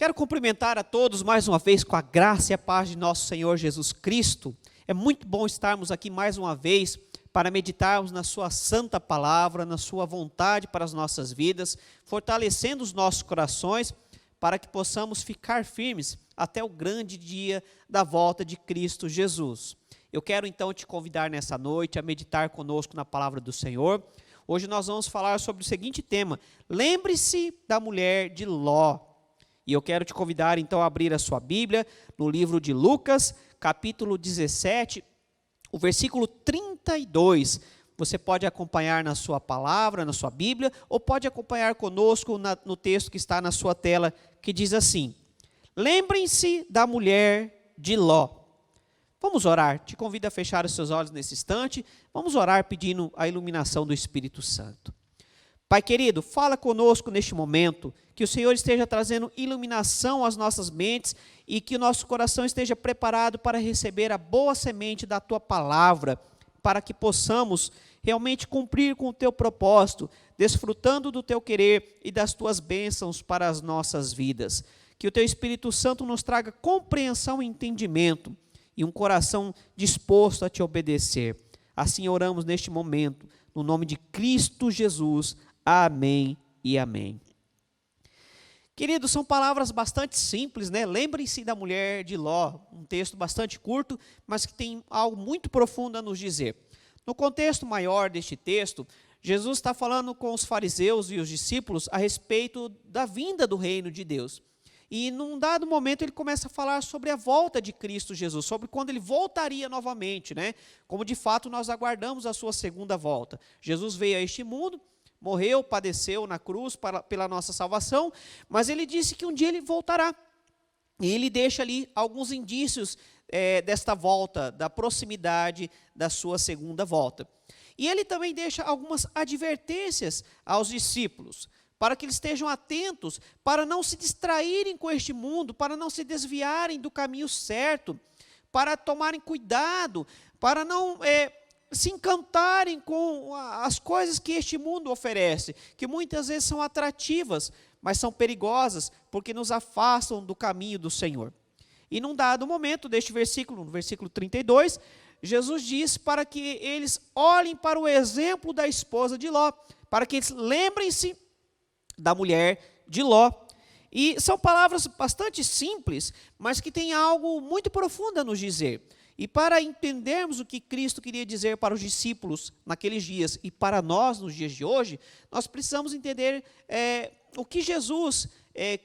Quero cumprimentar a todos mais uma vez com a graça e a paz de nosso Senhor Jesus Cristo. É muito bom estarmos aqui mais uma vez para meditarmos na sua santa palavra, na sua vontade para as nossas vidas, fortalecendo os nossos corações para que possamos ficar firmes até o grande dia da volta de Cristo Jesus. Eu quero então te convidar nessa noite a meditar conosco na palavra do Senhor. Hoje nós vamos falar sobre o seguinte tema: lembre-se da mulher de Ló. E eu quero te convidar então a abrir a sua Bíblia no livro de Lucas, capítulo 17, o versículo 32. Você pode acompanhar na sua palavra, na sua Bíblia, ou pode acompanhar conosco no texto que está na sua tela, que diz assim: lembrem-se da mulher de Ló. Vamos orar, te convido a fechar os seus olhos nesse instante, vamos orar pedindo a iluminação do Espírito Santo. Pai querido, fala conosco neste momento, que o Senhor esteja trazendo iluminação às nossas mentes e que o nosso coração esteja preparado para receber a boa semente da Tua palavra, para que possamos realmente cumprir com o Teu propósito, desfrutando do Teu querer e das Tuas bênçãos para as nossas vidas. Que o Teu Espírito Santo nos traga compreensão e entendimento e um coração disposto a Te obedecer. Assim oramos neste momento, no nome de Cristo Jesus. Amém e amém. Queridos, são palavras bastante simples, né? Lembrem-se da mulher de Ló, um texto bastante curto, mas que tem algo muito profundo a nos dizer. No contexto maior deste texto, Jesus está falando com os fariseus e os discípulos a respeito da vinda do reino de Deus. E num dado momento ele começa a falar sobre a volta de Cristo Jesus, sobre quando ele voltaria novamente, né? Como de fato nós aguardamos a sua segunda volta. Jesus veio a este mundo, morreu, padeceu na cruz pela nossa salvação, mas ele disse que um dia ele voltará. E ele deixa ali alguns indícios desta volta, da proximidade da sua segunda volta. E ele também deixa algumas advertências aos discípulos, para que eles estejam atentos, para não se distraírem com este mundo, para não se desviarem do caminho certo, para tomarem cuidado, para não se encantarem com as coisas que este mundo oferece, que muitas vezes são atrativas, mas são perigosas, porque nos afastam do caminho do Senhor. E num dado momento deste versículo, no versículo 32, Jesus diz para que eles olhem para o exemplo da esposa de Ló, para que eles lembrem-se da mulher de Ló. E são palavras bastante simples, mas que têm algo muito profundo a nos dizer. E para entendermos o que Cristo queria dizer para os discípulos naqueles dias e para nós nos dias de hoje, nós precisamos entender o que Jesus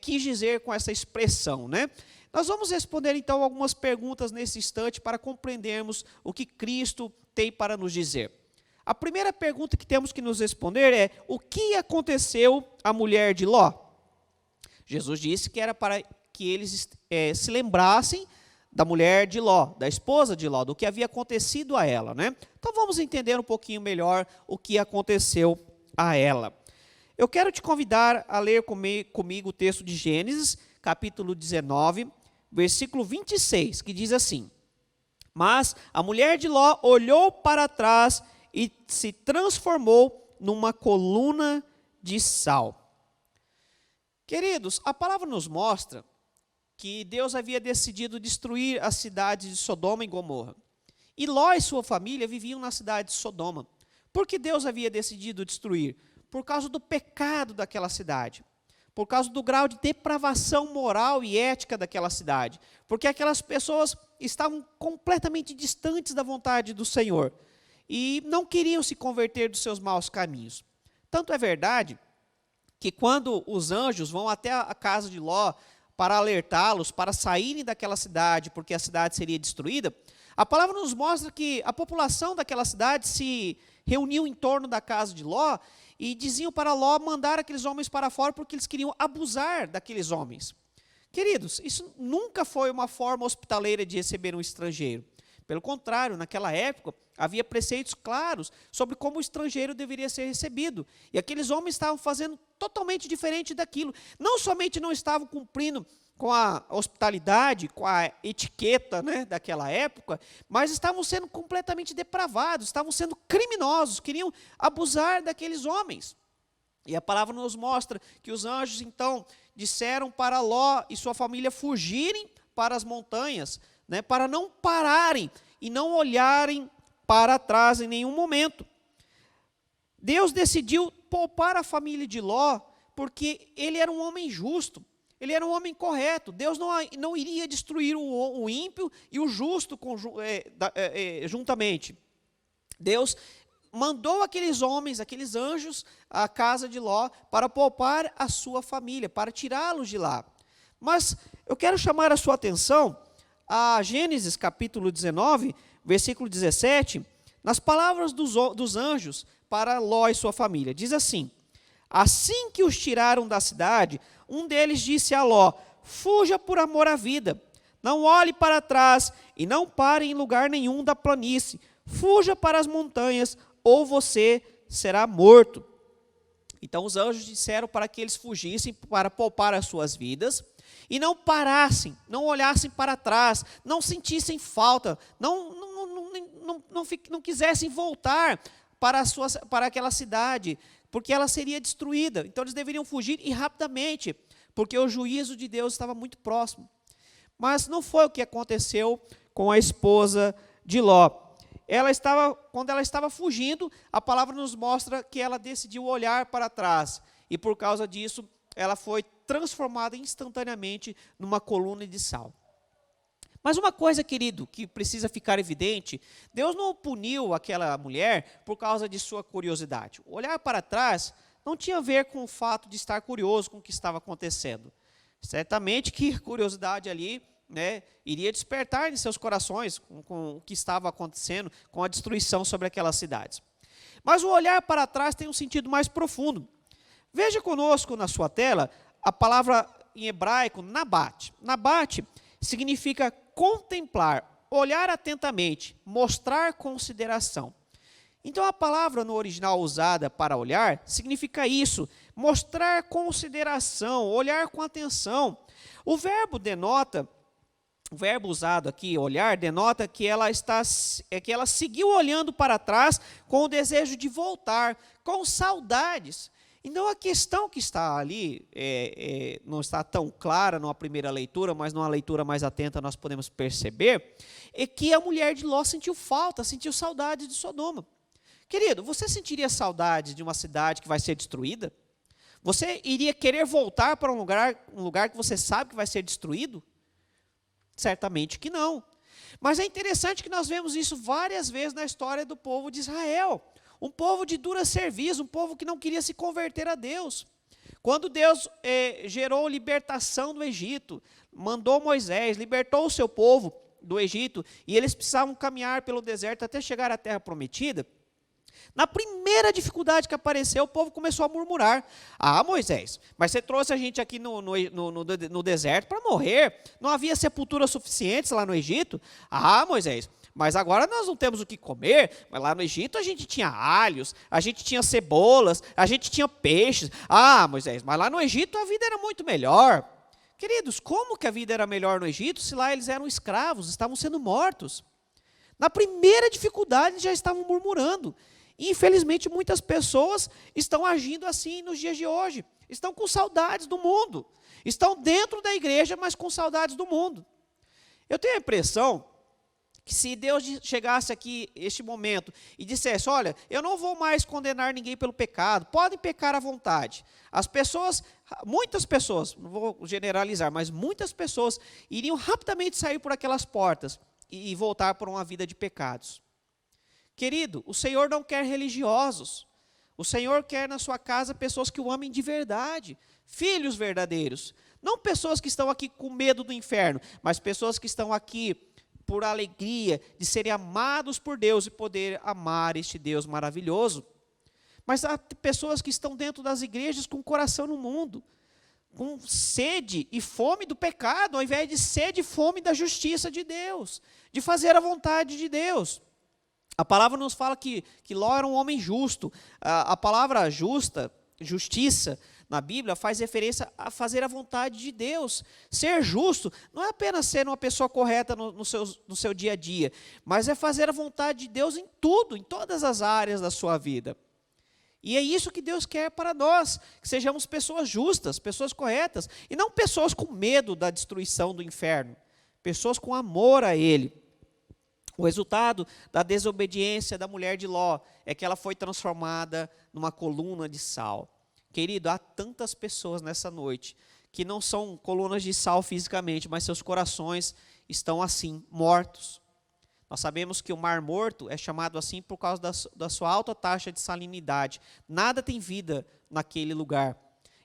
quis dizer com essa expressão, né? Nós vamos responder então algumas perguntas nesse instante para compreendermos o que Cristo tem para nos dizer. A primeira pergunta que temos que nos responder é: o que aconteceu à mulher de Ló? Jesus disse que era para que eles se lembrassem da mulher de Ló, da esposa de Ló, do que havia acontecido a ela, né? Então vamos entender um pouquinho melhor o que aconteceu a ela. Eu quero te convidar a ler comigo o texto de Gênesis, capítulo 19, versículo 26, que diz assim: mas a mulher de Ló olhou para trás e se transformou numa coluna de sal. Queridos, a palavra nos mostra que Deus havia decidido destruir as cidades de Sodoma e Gomorra. E Ló e sua família viviam na cidade de Sodoma. Por que Deus havia decidido destruir? Por causa do pecado daquela cidade. Por causa do grau de depravação moral e ética daquela cidade. Porque aquelas pessoas estavam completamente distantes da vontade do Senhor. E não queriam se converter dos seus maus caminhos. Tanto é verdade que quando os anjos vão até a casa de Ló para alertá-los, para saírem daquela cidade, porque a cidade seria destruída, a palavra nos mostra que a população daquela cidade se reuniu em torno da casa de Ló e diziam para Ló mandar aqueles homens para fora porque eles queriam abusar daqueles homens. Queridos, isso nunca foi uma forma hospitaleira de receber um estrangeiro. Pelo contrário, naquela época, havia preceitos claros sobre como o estrangeiro deveria ser recebido. E aqueles homens estavam fazendo totalmente diferente daquilo. Não somente não estavam cumprindo com a hospitalidade, com a etiqueta, né, daquela época, mas estavam sendo completamente depravados, estavam sendo criminosos, queriam abusar daqueles homens. E a palavra nos mostra que os anjos, então, disseram para Ló e sua família fugirem para as montanhas, né, para não pararem e não olharem para trás em nenhum momento. Deus decidiu poupar a família de Ló, porque ele era um homem justo, ele era um homem correto. Deus não iria destruir o ímpio e o justo juntamente. Deus mandou aqueles homens, aqueles anjos, à casa de Ló para poupar a sua família, para tirá-los de lá. Mas eu quero chamar a sua atenção a Gênesis capítulo 19, versículo 17, nas palavras dos anjos para Ló e sua família. Diz assim: assim que os tiraram da cidade, um deles disse a Ló: fuja por amor à vida, não olhe para trás e não pare em lugar nenhum da planície, fuja para as montanhas, ou você será morto. Então os anjos disseram para que eles fugissem para poupar as suas vidas, e não parassem, não olhassem para trás, não sentissem falta, não quisessem voltar para aquela cidade, porque ela seria destruída. Então eles deveriam fugir e rapidamente, porque o juízo de Deus estava muito próximo. Mas não foi o que aconteceu com a esposa de Ló. Quando ela estava fugindo, a palavra nos mostra que ela decidiu olhar para trás, e por causa disso, ela foi transformada instantaneamente numa coluna de sal. Mas uma coisa, querido, que precisa ficar evidente: Deus não puniu aquela mulher por causa de sua curiosidade. Olhar para trás não tinha a ver com o fato de estar curioso com o que estava acontecendo. Certamente que a curiosidade ali, né, iria despertar em seus corações com o que estava acontecendo, com a destruição sobre aquelas cidades. Mas o olhar para trás tem um sentido mais profundo. Veja conosco na sua tela a palavra em hebraico, nabat. Nabat significa contemplar, olhar atentamente, mostrar consideração. Então a palavra no original usada para olhar significa isso, mostrar consideração, olhar com atenção. O verbo usado aqui, olhar, denota que ela seguiu olhando para trás com o desejo de voltar, com saudades. Então, a questão que está ali, não está tão clara numa primeira leitura, mas numa leitura mais atenta nós podemos perceber, é que a mulher de Ló sentiu falta, sentiu saudade de Sodoma. Querido, você sentiria saudade de uma cidade que vai ser destruída? Você iria querer voltar para um lugar que você sabe que vai ser destruído? Certamente que não. Mas é interessante que nós vemos isso várias vezes na história do povo de Israel. Um povo de dura serviço, um povo que não queria se converter a Deus. Quando Deus gerou libertação do Egito, mandou Moisés, libertou o seu povo do Egito, e eles precisavam caminhar pelo deserto até chegar à terra prometida, na primeira dificuldade que apareceu, o povo começou a murmurar: ah, Moisés, mas você trouxe a gente aqui no deserto para morrer, não havia sepulturas suficientes lá no Egito? Ah, Moisés, mas agora nós não temos o que comer, mas lá no Egito a gente tinha alhos, a gente tinha cebolas, a gente tinha peixes. Ah, Moisés, mas lá no Egito a vida era muito melhor. Queridos, como que a vida era melhor no Egito se lá eles eram escravos, estavam sendo mortos? Na primeira dificuldade já estavam murmurando. E, infelizmente, muitas pessoas estão agindo assim nos dias de hoje. Estão com saudades do mundo. Estão dentro da igreja, mas com saudades do mundo. Eu tenho a impressão que se Deus chegasse aqui, este momento, e dissesse: olha, eu não vou mais condenar ninguém pelo pecado, podem pecar à vontade. As pessoas, muitas pessoas, não vou generalizar, mas muitas pessoas iriam rapidamente sair por aquelas portas e voltar por uma vida de pecados. Querido, o Senhor não quer religiosos. O Senhor quer na sua casa pessoas que o amem de verdade, filhos verdadeiros. Não pessoas que estão aqui com medo do inferno, mas pessoas que estão aqui por alegria de serem amados por Deus e poder amar este Deus maravilhoso. Mas há pessoas que estão dentro das igrejas com o coração no mundo, com sede e fome do pecado, ao invés de sede e fome da justiça de Deus, de fazer a vontade de Deus. A palavra nos fala que Ló era um homem justo. A palavra justiça, na Bíblia, faz referência a fazer a vontade de Deus. Ser justo não é apenas ser uma pessoa correta no seu dia a dia, mas é fazer a vontade de Deus em tudo, em todas as áreas da sua vida. E é isso que Deus quer para nós, que sejamos pessoas justas, pessoas corretas, e não pessoas com medo da destruição do inferno, pessoas com amor a Ele. O resultado da desobediência da mulher de Ló é que ela foi transformada numa coluna de sal. Querido, há tantas pessoas nessa noite que não são colunas de sal fisicamente, mas seus corações estão assim, mortos. Nós sabemos que o Mar Morto é chamado assim por causa da sua alta taxa de salinidade. Nada tem vida naquele lugar.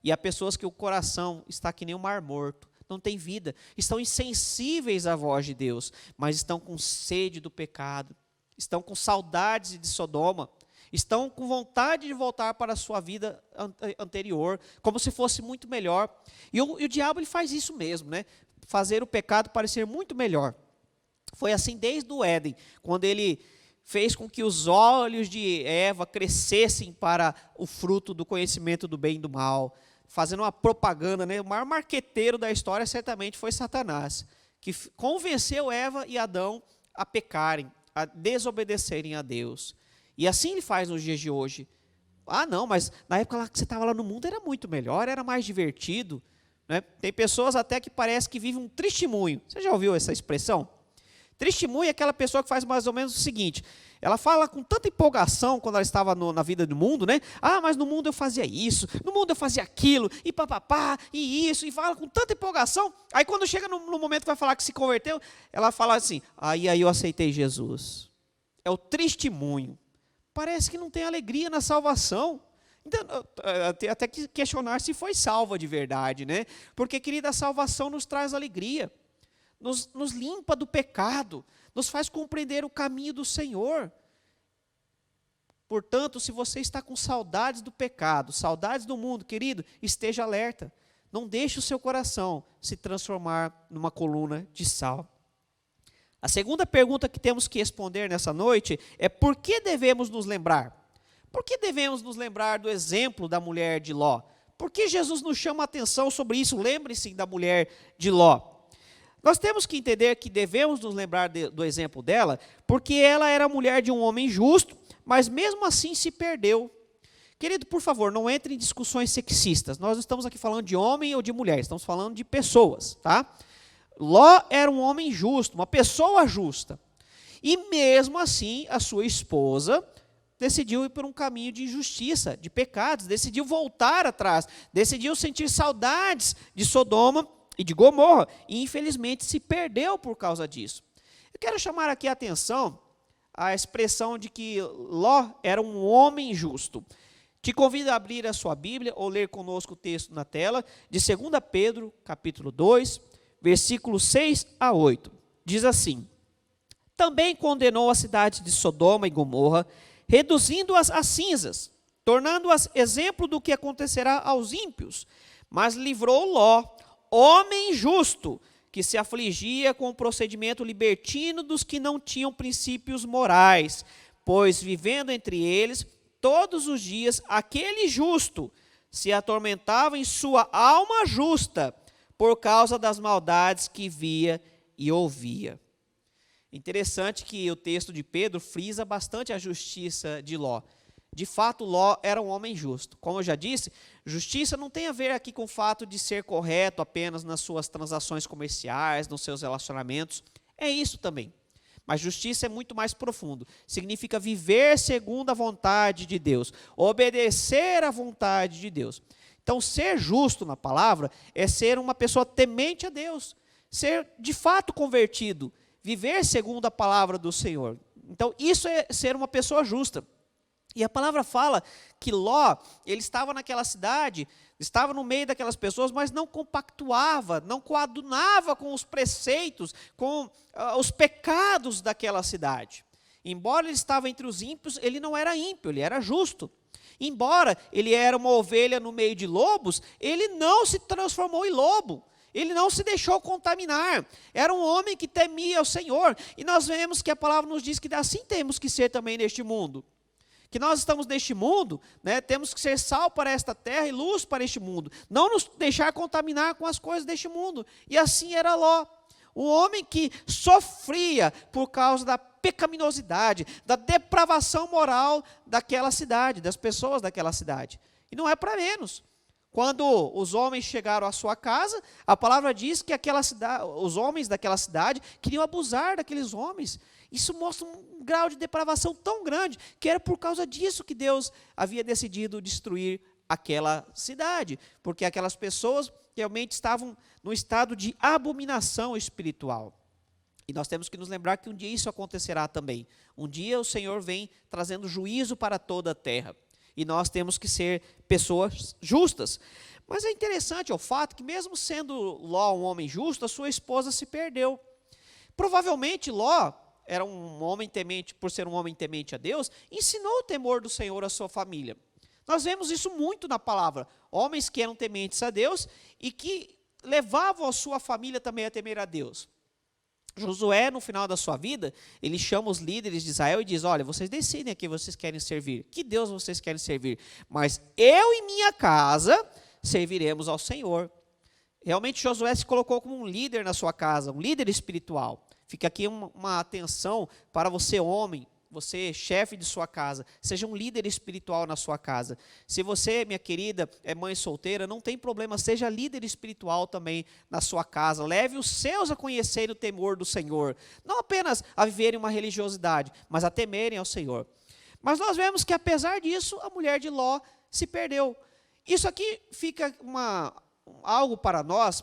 E há pessoas que o coração está que nem o Mar Morto, não tem vida. Estão insensíveis à voz de Deus, mas estão com sede do pecado. Estão com saudades de Sodoma. Estão com vontade de voltar para a sua vida anterior, como se fosse muito melhor. E o diabo ele faz isso mesmo, né? Fazer o pecado parecer muito melhor. Foi assim desde o Éden, quando ele fez com que os olhos de Eva crescessem para o fruto do conhecimento do bem e do mal, fazendo uma propaganda, né? O maior marqueteiro da história certamente foi Satanás, que convenceu Eva e Adão a pecarem, a desobedecerem a Deus. E assim ele faz nos dias de hoje. Ah, não, mas na época lá que você estava lá no mundo era muito melhor, era mais divertido, né? Tem pessoas até que parece que vivem um testemunho. Você já ouviu essa expressão? Testemunho é aquela pessoa que faz mais ou menos o seguinte, ela fala com tanta empolgação quando ela estava na vida do mundo, né? Ah, mas no mundo eu fazia isso, no mundo eu fazia aquilo, e papapá, e isso, e fala com tanta empolgação. Aí quando chega no momento que vai falar que se converteu, ela fala assim, aí eu aceitei Jesus. É o testemunho. Parece que não tem alegria na salvação. Então, até que questionar se foi salva de verdade, né? Porque, querida, a salvação nos traz alegria. Nos limpa do pecado, nos faz compreender o caminho do Senhor. Portanto, se você está com saudades do pecado, saudades do mundo, querido, esteja alerta. Não deixe o seu coração se transformar numa coluna de sal. A segunda pergunta que temos que responder nessa noite é por que devemos nos lembrar? Por que devemos nos lembrar do exemplo da mulher de Ló? Por que Jesus nos chama a atenção sobre isso? Lembre-se da mulher de Ló. Nós temos que entender que devemos nos lembrar do exemplo dela, porque ela era mulher de um homem justo, mas mesmo assim se perdeu. Querido, por favor, não entre em discussões sexistas. Nós não estamos aqui falando de homem ou de mulher, estamos falando de pessoas, tá? Ló era um homem justo, uma pessoa justa. E mesmo assim, a sua esposa decidiu ir por um caminho de injustiça, de pecados, decidiu voltar atrás, decidiu sentir saudades de Sodoma e de Gomorra, e infelizmente se perdeu por causa disso. Eu quero chamar aqui a atenção à expressão de que Ló era um homem justo. Te convido a abrir a sua Bíblia ou ler conosco o texto na tela, de 2 Pedro, capítulo 2, versículos 6 a 8. Diz assim, também condenou a cidade de Sodoma e Gomorra, reduzindo-as a cinzas, tornando-as exemplo do que acontecerá aos ímpios, mas livrou Ló, homem justo, que se afligia com o procedimento libertino dos que não tinham princípios morais, pois vivendo entre eles, todos os dias, aquele justo se atormentava em sua alma justa, por causa das maldades que via e ouvia. Interessante que o texto de Pedro frisa bastante a justiça de Ló. De fato, Ló era um homem justo. Como eu já disse, justiça não tem a ver aqui com o fato de ser correto apenas nas suas transações comerciais, nos seus relacionamentos. É isso também. Mas justiça é muito mais profundo. Significa viver segundo a vontade de Deus, obedecer à vontade de Deus. Então, ser justo na palavra é ser uma pessoa temente a Deus, ser de fato convertido, viver segundo a palavra do Senhor. Então, isso é ser uma pessoa justa. E a palavra fala que Ló, ele estava naquela cidade, estava no meio daquelas pessoas, mas não compactuava, não coadunava com os preceitos, com os pecados daquela cidade. Embora ele estava entre os ímpios, ele não era ímpio, ele era justo. Embora ele era uma ovelha no meio de lobos, ele não se transformou em lobo. Ele não se deixou contaminar. Era um homem que temia o Senhor. E nós vemos que a palavra nos diz que assim temos que ser também neste mundo. Que nós estamos neste mundo, né, temos que ser sal para esta terra e luz para este mundo. Não nos deixar contaminar com as coisas deste mundo. E assim era Ló. Um homem que sofria por causa da pecaminosidade, da depravação moral daquela cidade, das pessoas daquela cidade. E não é para menos. Quando os homens chegaram à sua casa, a palavra diz que os homens daquela cidade queriam abusar daqueles homens. Isso mostra um grau de depravação tão grande, que era por causa disso que Deus havia decidido destruir aquela cidade, porque aquelas pessoas realmente estavam num estado de abominação espiritual. E nós temos que nos lembrar que um dia isso acontecerá também. Um dia o Senhor vem trazendo juízo para toda a terra. E nós temos que ser pessoas justas. Mas é interessante o fato que, mesmo sendo Ló um homem justo, a sua esposa se perdeu. Provavelmente Ló era um homem temente, por ser um homem temente a Deus, ensinou o temor do Senhor à sua família. Nós vemos isso muito na palavra. Homens que eram tementes a Deus e que levavam a sua família também a temer a Deus. Josué, no final da sua vida, ele chama os líderes de Israel e diz: olha, vocês decidem a quem vocês querem servir, que Deus vocês querem servir, mas eu e minha casa serviremos ao Senhor. Realmente Josué se colocou como um líder na sua casa, um líder espiritual. Fica aqui uma atenção para você, homem, você, chefe de sua casa, seja um líder espiritual na sua casa. Se você, minha querida, é mãe solteira, não tem problema, seja líder espiritual também na sua casa. Leve os seus a conhecer o temor do Senhor. Não apenas a viverem uma religiosidade, mas a temerem ao Senhor. Mas nós vemos que, apesar disso, a mulher de Ló se perdeu. Isso aqui fica algo para nós,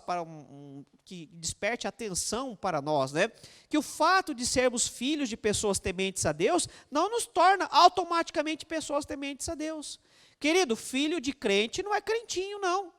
que desperte atenção para nós, né? Que o fato de sermos filhos de pessoas tementes a Deus não nos torna automaticamente pessoas tementes a Deus. Querido, filho de crente não é crentinho, não.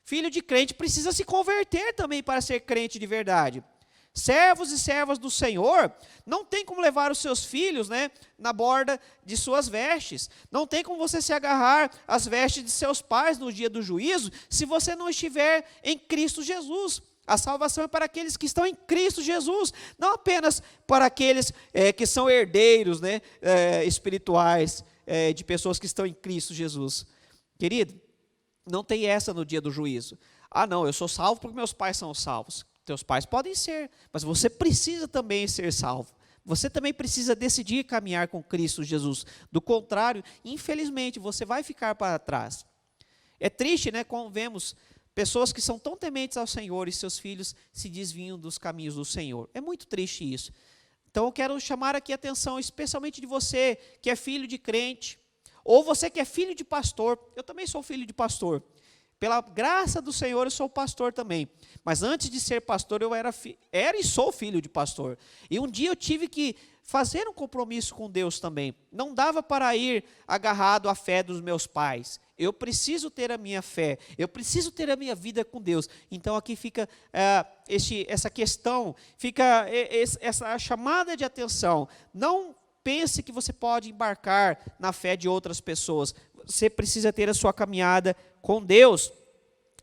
Filho de crente precisa se converter também para ser crente de verdade. Servos e servas do Senhor não tem como levar os seus filhos, né, na borda de suas vestes. Não tem como você se agarrar às vestes de seus pais no dia do juízo, se você não estiver em Cristo Jesus. A salvação é para aqueles que estão em Cristo Jesus, não apenas para aqueles que são herdeiros, né, espirituais, de pessoas que estão em Cristo Jesus. Querido, não tem essa no dia do juízo. Ah, não, eu sou salvo porque meus pais são salvos. Teus pais podem ser, mas você precisa também ser salvo. Você também precisa decidir caminhar com Cristo Jesus. Do contrário, infelizmente, você vai ficar para trás. É triste, né, quando vemos pessoas que são tão tementes ao Senhor e seus filhos se desviam dos caminhos do Senhor. É muito triste isso. Então eu quero chamar aqui a atenção, especialmente de você que é filho de crente, ou você que é filho de pastor. Eu também sou filho de pastor. Pela graça do Senhor, eu sou pastor também. Mas antes de ser pastor, eu era e sou filho de pastor. E um dia eu tive que fazer um compromisso com Deus também. Não dava para ir agarrado à fé dos meus pais. Eu preciso ter a minha fé. Eu preciso ter a minha vida com Deus. Então aqui fica essa questão, fica essa chamada de atenção. Não pense que você pode embarcar na fé de outras pessoas. Você precisa ter a sua caminhada com Deus.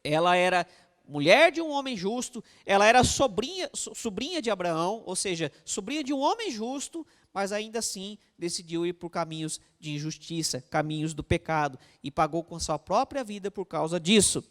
Ela era mulher de um homem justo, ela era sobrinha de Abraão, ou seja, sobrinha de um homem justo, mas ainda assim decidiu ir por caminhos de injustiça, caminhos do pecado, e pagou com a sua própria vida por causa disso.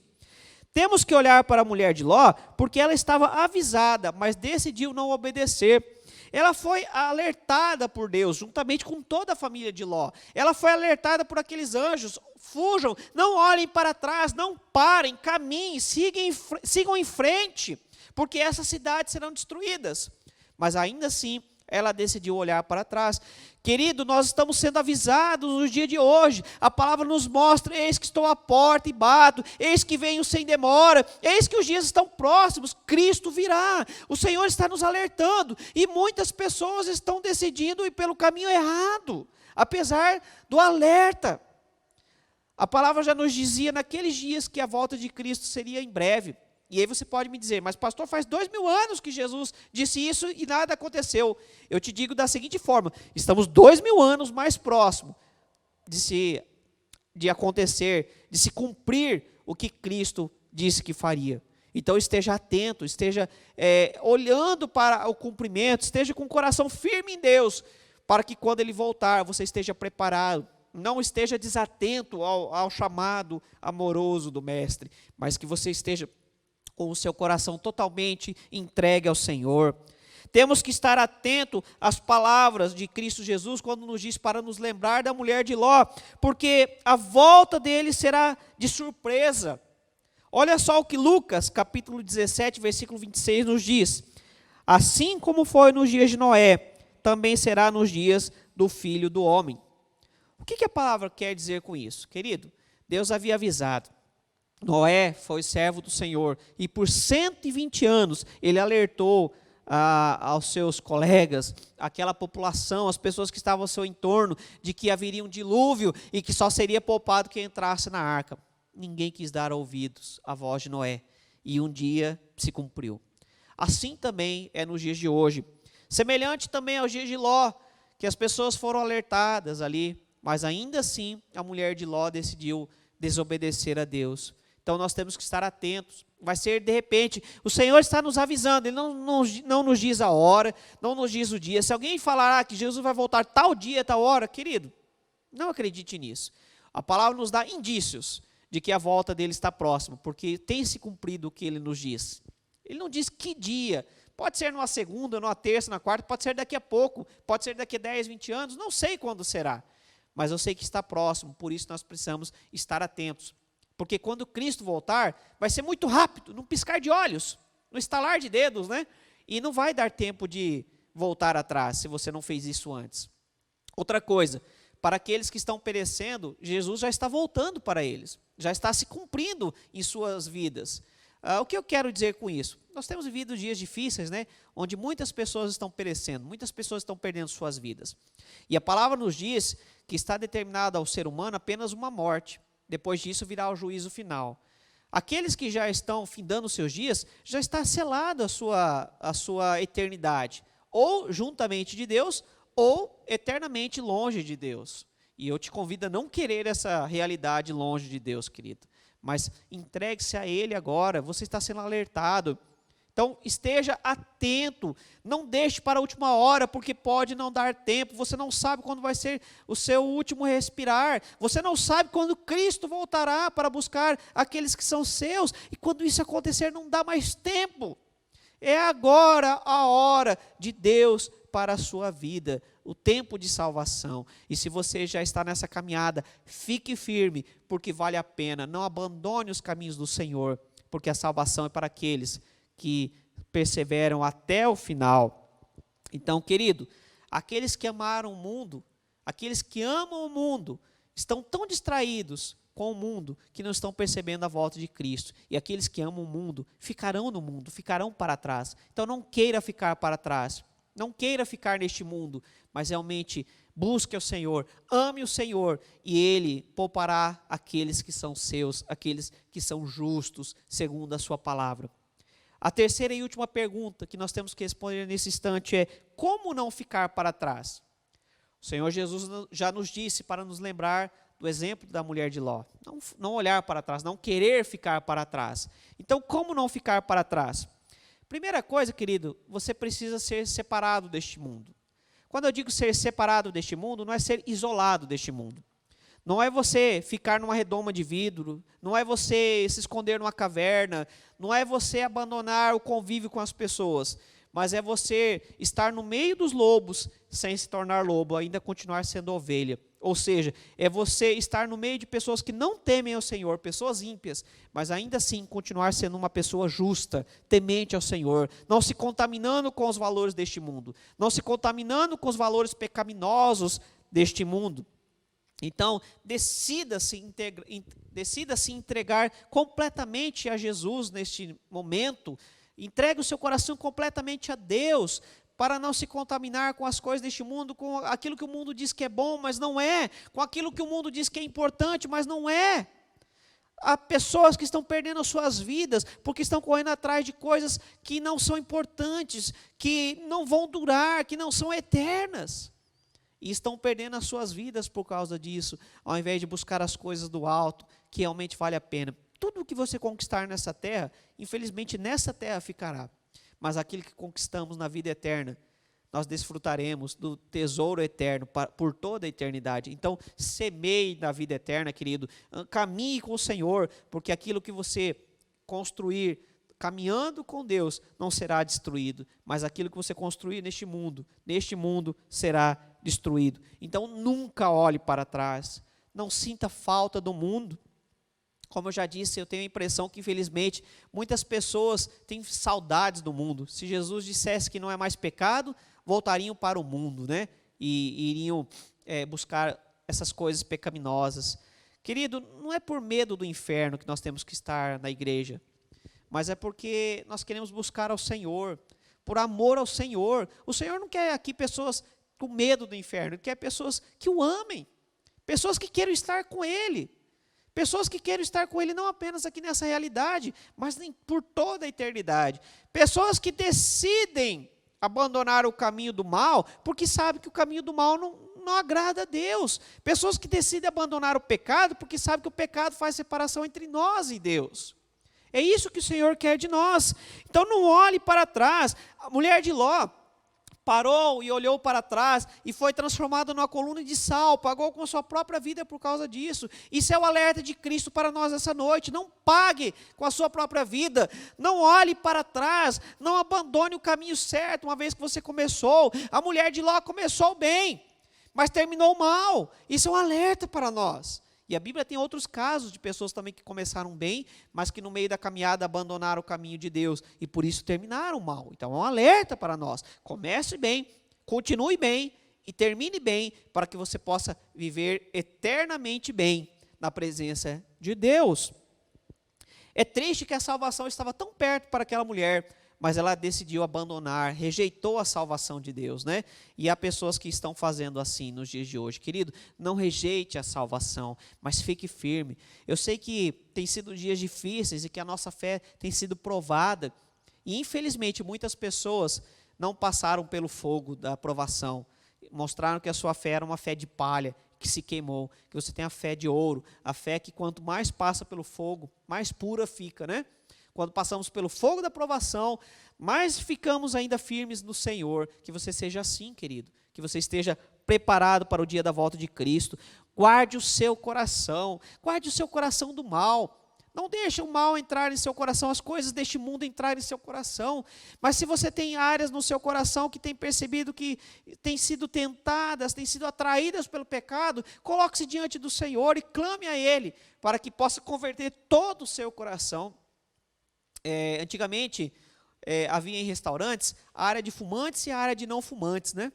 Temos que olhar para a mulher de Ló, porque ela estava avisada, mas decidiu não obedecer. Ela foi alertada por Deus, juntamente com toda a família de Ló. Ela foi alertada por aqueles anjos: fujam, não olhem para trás, não parem, caminhem, sigam em frente, porque essas cidades serão destruídas. Mas ainda assim, ela decidiu olhar para trás. Querido, nós estamos sendo avisados no dia de hoje. A palavra nos mostra: eis que estou à porta e bato, eis que venho sem demora, eis que os dias estão próximos, Cristo virá. O Senhor está nos alertando, e muitas pessoas estão decidindo ir pelo caminho errado, apesar do alerta. A palavra já nos dizia naqueles dias que a volta de Cristo seria em breve. E aí você pode me dizer: mas pastor, faz 2000 anos que Jesus disse isso e nada aconteceu. Eu te digo da seguinte forma: estamos 2000 anos mais próximos de acontecer, de se cumprir o que Cristo disse que faria. Então esteja atento, esteja olhando para o cumprimento, esteja com o coração firme em Deus, para que quando Ele voltar, você esteja preparado. Não esteja desatento ao chamado amoroso do Mestre, mas que você esteja com o seu coração totalmente entregue ao Senhor. Temos que estar atento às palavras de Cristo Jesus quando nos diz para nos lembrar da mulher de Ló, porque a volta dele será de surpresa. Olha só o que Lucas, capítulo 17, versículo 26 nos diz: assim como foi nos dias de Noé, também será nos dias do Filho do Homem. O que a palavra quer dizer com isso? Querido, Deus havia avisado. Noé foi servo do Senhor e por 120 anos ele alertou aos seus colegas, aquela população, as pessoas que estavam ao seu entorno, de que haveria um dilúvio e que só seria poupado quem entrasse na arca. Ninguém quis dar ouvidos à voz de Noé, e um dia se cumpriu. Assim também é nos dias de hoje, semelhante também aos dias de Ló, que as pessoas foram alertadas ali, mas ainda assim a mulher de Ló decidiu desobedecer a Deus. Então nós temos que estar atentos. Vai ser de repente, o Senhor está nos avisando, Ele não nos diz a hora, não nos diz o dia. Se alguém falar que Jesus vai voltar tal dia, tal hora, querido, não acredite nisso. A palavra nos dá indícios de que a volta dele está próxima, porque tem se cumprido o que Ele nos diz. Ele não diz que dia, pode ser numa segunda, numa terça, na quarta, pode ser daqui a pouco, pode ser daqui a 10, 20 anos, não sei quando será, mas eu sei que está próximo, por isso nós precisamos estar atentos. Porque quando Cristo voltar, vai ser muito rápido, num piscar de olhos, no estalar de dedos, né? E não vai dar tempo de voltar atrás, se você não fez isso antes. Outra coisa, para aqueles que estão perecendo, Jesus já está voltando para eles, já está se cumprindo em suas vidas. O que eu quero dizer com isso? Nós temos vivido dias difíceis, né? Onde muitas pessoas estão perecendo, muitas pessoas estão perdendo suas vidas. E a palavra nos diz que está determinada ao ser humano apenas uma morte. Depois disso virá o juízo final. Aqueles que já estão findando os seus dias, já está selado a sua eternidade, ou juntamente de Deus, ou eternamente longe de Deus. E eu te convido a não querer essa realidade longe de Deus, querido. Mas entregue-se a Ele agora, você está sendo alertado. Então, esteja atento, não deixe para a última hora, porque pode não dar tempo, você não sabe quando vai ser o seu último respirar, você não sabe quando Cristo voltará para buscar aqueles que são seus, e quando isso acontecer não dá mais tempo. É agora a hora de Deus para a sua vida, o tempo de salvação. E se você já está nessa caminhada, fique firme, porque vale a pena, não abandone os caminhos do Senhor, porque a salvação é para aqueles que perseveram até o final. Então, querido, aqueles que amaram o mundo, aqueles que amam o mundo, estão tão distraídos com o mundo que não estão percebendo a volta de Cristo. E aqueles que amam o mundo ficarão no mundo, ficarão para trás. Então não queira ficar para trás, não queira ficar neste mundo, mas realmente busque o Senhor, ame o Senhor, e Ele poupará aqueles que são seus, aqueles que são justos, segundo a sua palavra. A terceira e última pergunta que nós temos que responder nesse instante é: como não ficar para trás? O Senhor Jesus já nos disse para nos lembrar do exemplo da mulher de Ló. Não olhar para trás, não querer ficar para trás. Então, como não ficar para trás? Primeira coisa, querido, você precisa ser separado deste mundo. Quando eu digo ser separado deste mundo, não é ser isolado deste mundo. Não é você ficar numa redoma de vidro, não é você se esconder numa caverna, não é você abandonar o convívio com as pessoas, mas é você estar no meio dos lobos sem se tornar lobo, ainda continuar sendo ovelha. Ou seja, é você estar no meio de pessoas que não temem ao Senhor, pessoas ímpias, mas ainda assim continuar sendo uma pessoa justa, temente ao Senhor, não se contaminando com os valores deste mundo, não se contaminando com os valores pecaminosos deste mundo. Então, decida-se entregar completamente a Jesus neste momento. Entregue o seu coração completamente a Deus, para não se contaminar com as coisas deste mundo, com aquilo que o mundo diz que é bom, mas não é, com aquilo que o mundo diz que é importante, mas não é. Há pessoas que estão perdendo as suas vidas, porque estão correndo atrás de coisas que não são importantes, que não vão durar, que não são eternas. E estão perdendo as suas vidas por causa disso, ao invés de buscar as coisas do alto, que realmente vale a pena. Tudo o que você conquistar nessa terra, infelizmente nessa terra ficará. Mas aquilo que conquistamos na vida eterna, nós desfrutaremos do tesouro eterno por toda a eternidade. Então, semeie na vida eterna, querido. Caminhe com o Senhor, porque aquilo que você construir caminhando com Deus, não será destruído, mas aquilo que você construir neste mundo será destruído. Então nunca olhe para trás, não sinta falta do mundo. Como eu já disse, eu tenho a impressão que, infelizmente, muitas pessoas têm saudades do mundo. Se Jesus dissesse que não é mais pecado, voltariam para o mundo, né? E iriam buscar essas coisas pecaminosas. Querido, não é por medo do inferno que nós temos que estar na igreja, mas é porque nós queremos buscar ao Senhor, por amor ao Senhor. O Senhor não quer aqui pessoas com medo do inferno, Ele quer pessoas que o amem, pessoas que queiram estar com Ele. Pessoas que querem estar com Ele não apenas aqui nessa realidade, mas por toda a eternidade. Pessoas que decidem abandonar o caminho do mal, porque sabem que o caminho do mal não agrada a Deus. Pessoas que decidem abandonar o pecado, porque sabem que o pecado faz separação entre nós e Deus. É isso que o Senhor quer de nós. Então não olhe para trás. A mulher de Ló parou e olhou para trás e foi transformada numa coluna de sal, pagou com a sua própria vida por causa disso. Isso é o alerta de Cristo para nós essa noite. Não pague com a sua própria vida, não olhe para trás, não abandone o caminho certo, uma vez que você começou. A mulher de Ló começou bem, mas terminou mal. Isso é um alerta para nós. E a Bíblia tem outros casos de pessoas também que começaram bem, mas que no meio da caminhada abandonaram o caminho de Deus e por isso terminaram mal. Então é um alerta para nós. Comece bem, continue bem e termine bem para que você possa viver eternamente bem na presença de Deus. É triste que a salvação estava tão perto para aquela mulher, mas ela decidiu abandonar, rejeitou a salvação de Deus, né? E há pessoas que estão fazendo assim nos dias de hoje. Querido, não rejeite a salvação, mas fique firme. Eu sei que tem sido dias difíceis e que a nossa fé tem sido provada. E infelizmente muitas pessoas não passaram pelo fogo da provação. Mostraram que a sua fé era uma fé de palha, que se queimou. Que você tem a fé de ouro, a fé que quanto mais passa pelo fogo, mais pura fica, né? Quando passamos pelo fogo da provação, mais ficamos ainda firmes no Senhor. Que você seja assim, querido. Que você esteja preparado para o dia da volta de Cristo. Guarde o seu coração do mal. Não deixe o mal entrar em seu coração, as coisas deste mundo entrar em seu coração. Mas se você tem áreas no seu coração que tem percebido que têm sido tentadas, têm sido atraídas pelo pecado, coloque-se diante do Senhor e clame a Ele, para que possa converter todo o seu coração. Antigamente, havia em restaurantes a área de fumantes e a área de não fumantes, né?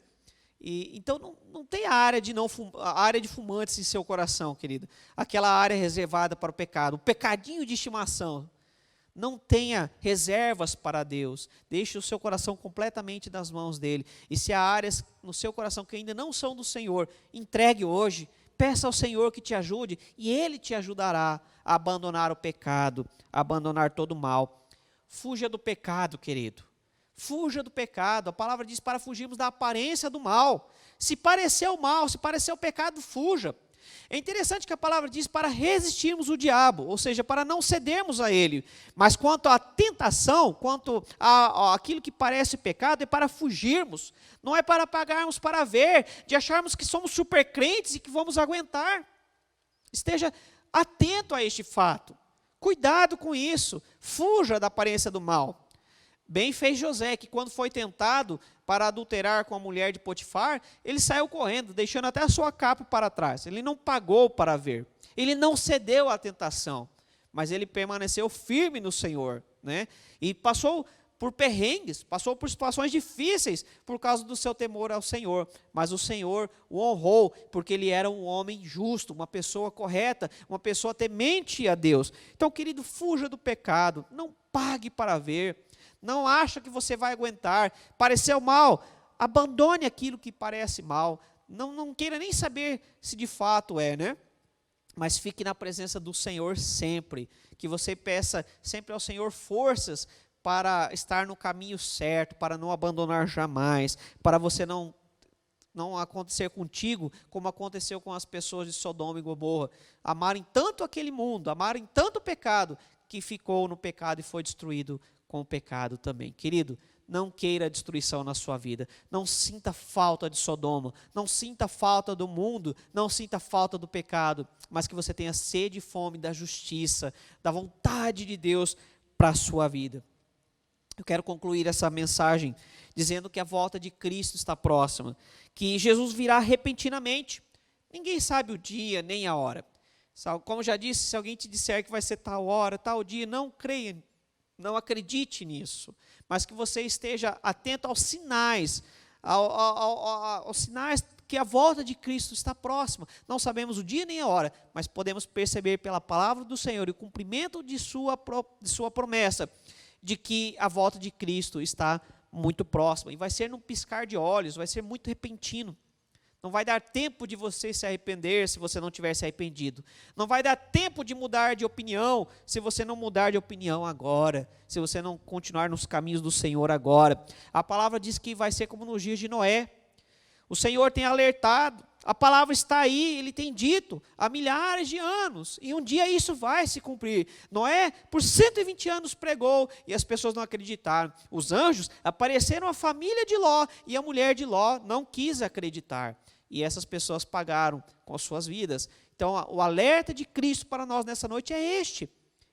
Então, não tem a área de fumantes em seu coração, querido. Aquela área reservada para o pecado, o pecadinho de estimação. Não tenha reservas para Deus. Deixe o seu coração completamente nas mãos dEle. E se há áreas no seu coração que ainda não são do Senhor, entregue hoje. Peça ao Senhor que te ajude e Ele te ajudará a abandonar o pecado, a abandonar todo o mal. Fuja do pecado, querido. Fuja do pecado. A palavra diz para fugirmos da aparência do mal. Se parecer o mal, se parecer o pecado, fuja. É interessante que a palavra diz para resistirmos o diabo, ou seja, para não cedermos a ele. Mas quanto à tentação, quanto àquilo que parece pecado, é para fugirmos. Não é para pagarmos para ver, de acharmos que somos super crentes e que vamos aguentar. Esteja atento a este fato. Cuidado com isso. Fuja da aparência do mal. Bem fez José, que quando foi tentado para adulterar com a mulher de Potifar, ele saiu correndo, deixando até a sua capa para trás. Ele não pagou para ver. Ele não cedeu à tentação, mas ele permaneceu firme no Senhor, né? E passou por perrengues, passou por situações difíceis por causa do seu temor ao Senhor. Mas o Senhor o honrou, porque ele era um homem justo, uma pessoa correta, uma pessoa temente a Deus. Então, querido, fuja do pecado, não pague para ver. Não acha que você vai aguentar. Pareceu mal, abandone aquilo que parece mal. Não queira nem saber se de fato é, né? Mas fique na presença do Senhor sempre. Que você peça sempre ao Senhor forças para estar no caminho certo, para não abandonar jamais, para você não acontecer contigo como aconteceu com as pessoas de Sodoma e Gomorra. Amarem tanto aquele mundo, amarem tanto o pecado, que ficou no pecado e foi destruído com o pecado também. Querido, não queira a destruição na sua vida. Não sinta falta de Sodoma. Não sinta falta do mundo. Não sinta falta do pecado. Mas que você tenha sede e fome da justiça, da vontade de Deus para a sua vida. Eu quero concluir essa mensagem dizendo que a volta de Cristo está próxima, que Jesus virá repentinamente. Ninguém sabe o dia nem a hora. Como já disse, se alguém te disser que vai ser tal hora, tal dia, não creia, não acredite nisso, mas que você esteja atento aos sinais, aos sinais que a volta de Cristo está próxima. Não sabemos o dia nem a hora, mas podemos perceber pela palavra do Senhor e o cumprimento de sua promessa, de que a volta de Cristo está muito próxima, e vai ser num piscar de olhos, vai ser muito repentino. Não vai dar tempo de você se arrepender se você não tiver se arrependido. Não vai dar tempo de mudar de opinião se você não mudar de opinião agora, se você não continuar nos caminhos do Senhor agora. A palavra diz que vai ser como nos dias de Noé. O Senhor tem alertado, a palavra está aí, Ele tem dito há milhares de anos, e um dia isso vai se cumprir. Noé, por 120 anos pregou, e as pessoas não acreditaram. Os anjos apareceram à família de Ló, e a mulher de Ló não quis acreditar. E essas pessoas pagaram com as suas vidas. Então, o alerta de Cristo para nós nessa noite é este.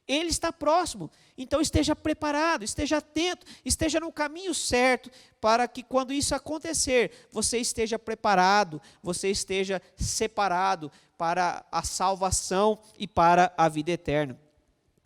Ele está próximo, então esteja preparado, esteja atento, esteja no caminho certo, para que quando isso acontecer, você esteja preparado, você esteja separado para a salvação e para a vida eterna.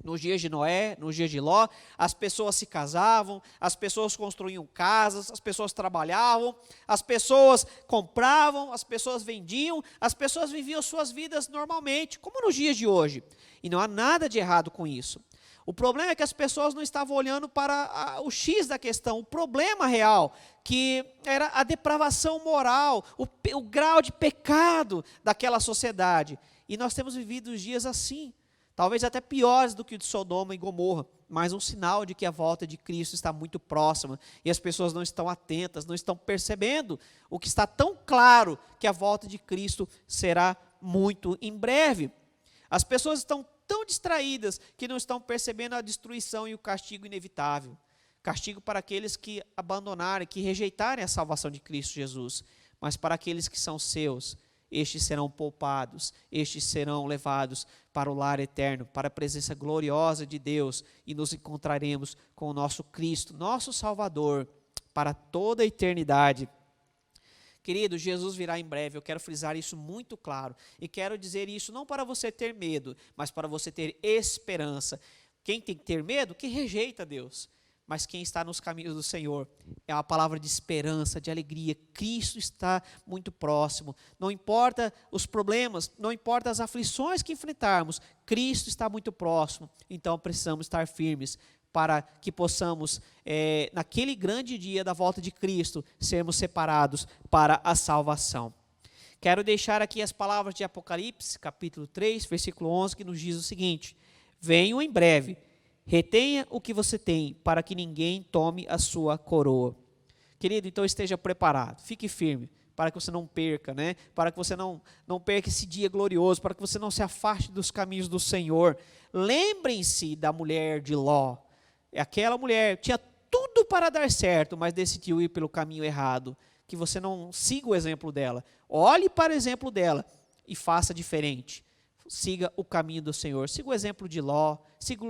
Nos dias de Noé, nos dias de Ló, as pessoas se casavam, as pessoas construíam casas, as pessoas trabalhavam, as pessoas compravam, as pessoas vendiam, as pessoas viviam suas vidas normalmente, como nos dias de hoje. E não há nada de errado com isso. O problema é que as pessoas não estavam olhando para o X da questão, o problema real, que era a depravação moral, o grau de pecado daquela sociedade. E nós temos vivido os dias assim. Talvez até piores do que o de Sodoma e Gomorra, mas um sinal de que a volta de Cristo está muito próxima, e as pessoas não estão atentas, não estão percebendo o que está tão claro, que a volta de Cristo será muito em breve. As pessoas estão tão distraídas que não estão percebendo a destruição e o castigo inevitável. Castigo para aqueles que abandonarem, que rejeitarem a salvação de Cristo Jesus, mas para aqueles que são seus, estes serão poupados, estes serão levados para o lar eterno, para a presença gloriosa de Deus, e nos encontraremos com o nosso Cristo, nosso Salvador, para toda a eternidade. Querido, Jesus virá em breve, eu quero frisar isso muito claro, e quero dizer isso não para você ter medo, mas para você ter esperança. Quem tem que ter medo, que rejeita Deus. Mas quem está nos caminhos do Senhor, é uma palavra de esperança, de alegria. Cristo está muito próximo. Não importa os problemas, não importa as aflições que enfrentarmos, Cristo está muito próximo. Então precisamos estar firmes para que possamos, naquele grande dia da volta de Cristo, sermos separados para a salvação. Quero deixar aqui as palavras de Apocalipse, capítulo 3, versículo 11, que nos diz o seguinte: venho em breve. Retenha o que você tem, para que ninguém tome a sua coroa. Querido, então esteja preparado, fique firme, para que você não perca, para que você não perca esse dia glorioso, para que você não se afaste dos caminhos do Senhor. Lembrem-se da mulher de Ló. Aquela mulher tinha tudo para dar certo, mas decidiu ir pelo caminho errado. Que você não siga o exemplo dela. Olhe para o exemplo dela e faça diferente. Siga o caminho do Senhor, siga o exemplo de Ló, siga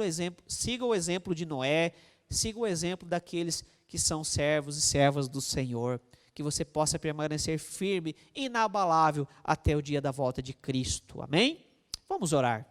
o exemplo de Noé, siga o exemplo daqueles que são servos e servas do Senhor, que você possa permanecer firme, inabalável, até o dia da volta de Cristo, amém? Vamos orar.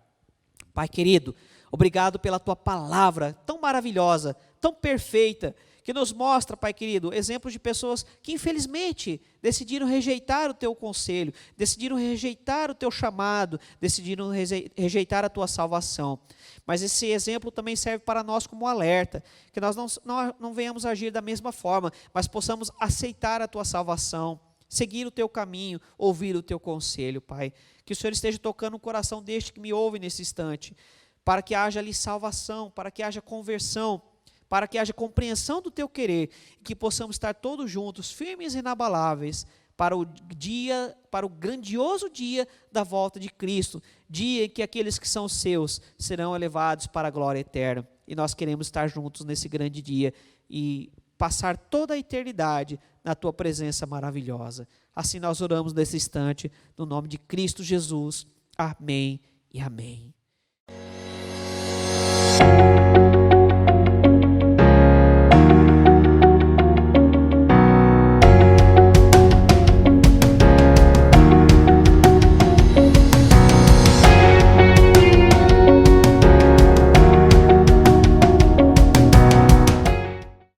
Pai querido, obrigado pela Tua palavra tão maravilhosa, tão perfeita, que nos mostra, Pai querido, exemplos de pessoas que infelizmente decidiram rejeitar o Teu conselho, decidiram rejeitar o Teu chamado, decidiram rejeitar a Tua salvação. Mas esse exemplo também serve para nós como alerta, que nós não venhamos agir da mesma forma, mas possamos aceitar a Tua salvação, seguir o Teu caminho, ouvir o Teu conselho, Pai. Que o Senhor esteja tocando o coração deste que me ouve nesse instante, para que haja ali salvação, para que haja conversão, para que haja compreensão do Teu querer, e que possamos estar todos juntos, firmes e inabaláveis, para o grandioso dia da volta de Cristo, dia em que aqueles que são seus serão elevados para a glória eterna. E nós queremos estar juntos nesse grande dia e passar toda a eternidade na Tua presença maravilhosa. Assim nós oramos nesse instante, no nome de Cristo Jesus. Amém e amém.